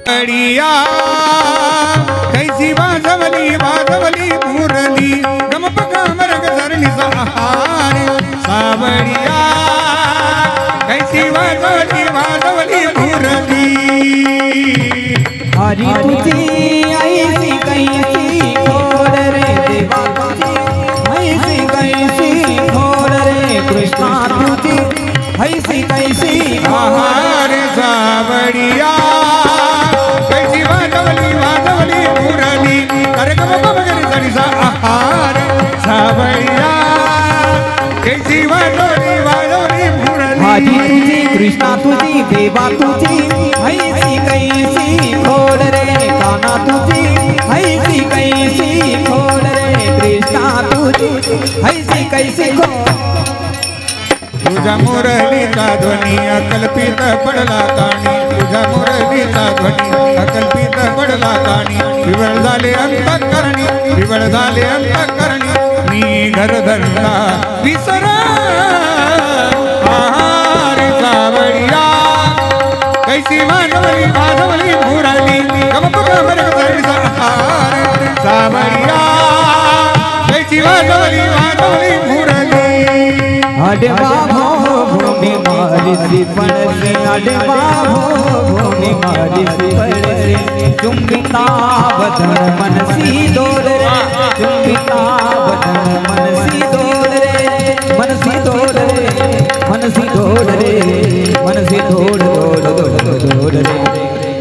सावडिया कैसी वाजवली वाजवली मुरली गमपका मरग धरली सहार सावडिया कैसी वाजवली वाजवली मुरली हरी तुझी ऐसी कैसी खोड रे देवा ऐसी कैसी खोड रे कृष्णा तुझी ऐसी कैसी आहार सावडिया कैसी वाजवली वाजवली मुरली करगम बगरी सरिसा आहार सावडिया कैसी वाजवली वाजवली मुरली हरी तुझी कृष्णा तुझी देवा तुझी ऐसी कैसी खोड रे काना तुझी ऐसी कैसी खोड रे कृष्णा तुझी ऐसी कैसी खोड तुझ्या मुरलीचा ध्वनी अकल्पित पडला काणी तुझ्या मुरलीचा ध्वनी अकल्पित पडला काणी विवळ झाले अंतःकरणी विवळ झाले अंतःकरणी मी घरधंदा विसर आहार सावडिया कैसी वाजवली वाजवली मुरली आहार सावडिया कैसी वाजवली वाजवली मुरली अडे बाबो भूमि मारी सी पड़से अडे बाबो भूमि मारी सी पड़से चुंबिता बदन मनसी डोल रे चुंबिता बदन मनसी डोल रे मनसी डोल रे मनसी डोल रे मनसी डोल डोल डोल रे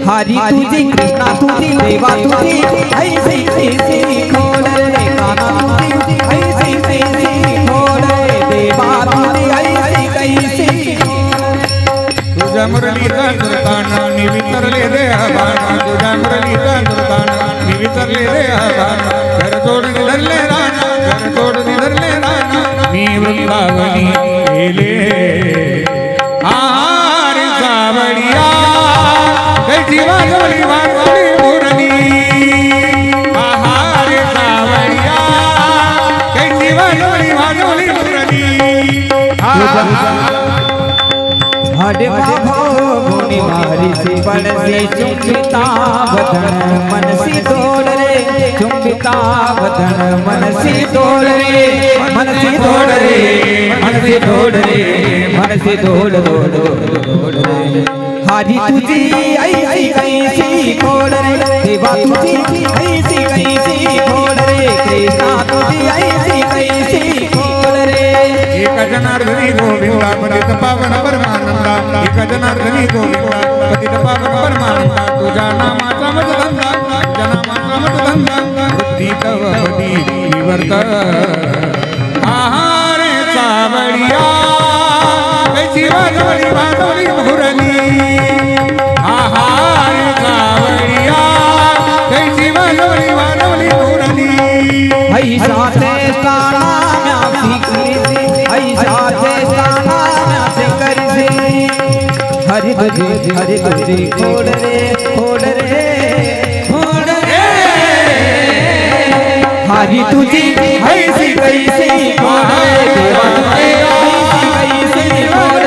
हरी तुझी कृष्णा तुझी देवा तुझी ऐसी ऐसी खोल रे काना तुझी ऐसी ऐसी खोल रे देवा तुझी ऐसी कैसी तुझ्या मुरलीचा सुरताना मी विसरले देहभाना तुझ्या मुरलीचा सुरताना मी विसरले देहभाना घर सोडून धरले राना घर सोडून धरले राना मी वृंदावनी गेले आहार सावडिया कैसी वाजवली वाजवली मुरली आहार सावडिया कैसी वाजवली वाजवली मुरली अडे बाबो भूमि मारी सी पड़सी चुंबिता बदन मनसी डोल रे चुंबिता बदन मनसी डोल रे मनसी डोल रे मनसी डोल रे मनसी डोल डोल डोल रे हरी तुझी ऐसी कैसी खोल रे देवा तुझी ऐसी कैसी खोल रे कृष्णा तुझी ऐसी कैसी खोल रे एक जनार्दनी गोविंदा पतित पावन परमानंदा एक जनार्दनी गोविंदा पतित पावन परमानंदा तुझ्या नामाचा मधुधंदा तुझ्या नामाचा मधुधंदा बुद्धी तव पदी विवर्त आहार सावडिया कैसी वाजवली वाजवली मुरली आहार सावडिया कैसी वाजवली वाजवली मुरली ऐसा चेष्टा म्यासी करीसी ऐसा चेष्टा म्यासी करीसी हरि तुझी खोड रे खोड रे खोड रे हरि तुझी ऐसी कैसी खोड रे देवा तुझी ऐसी कैसी खोड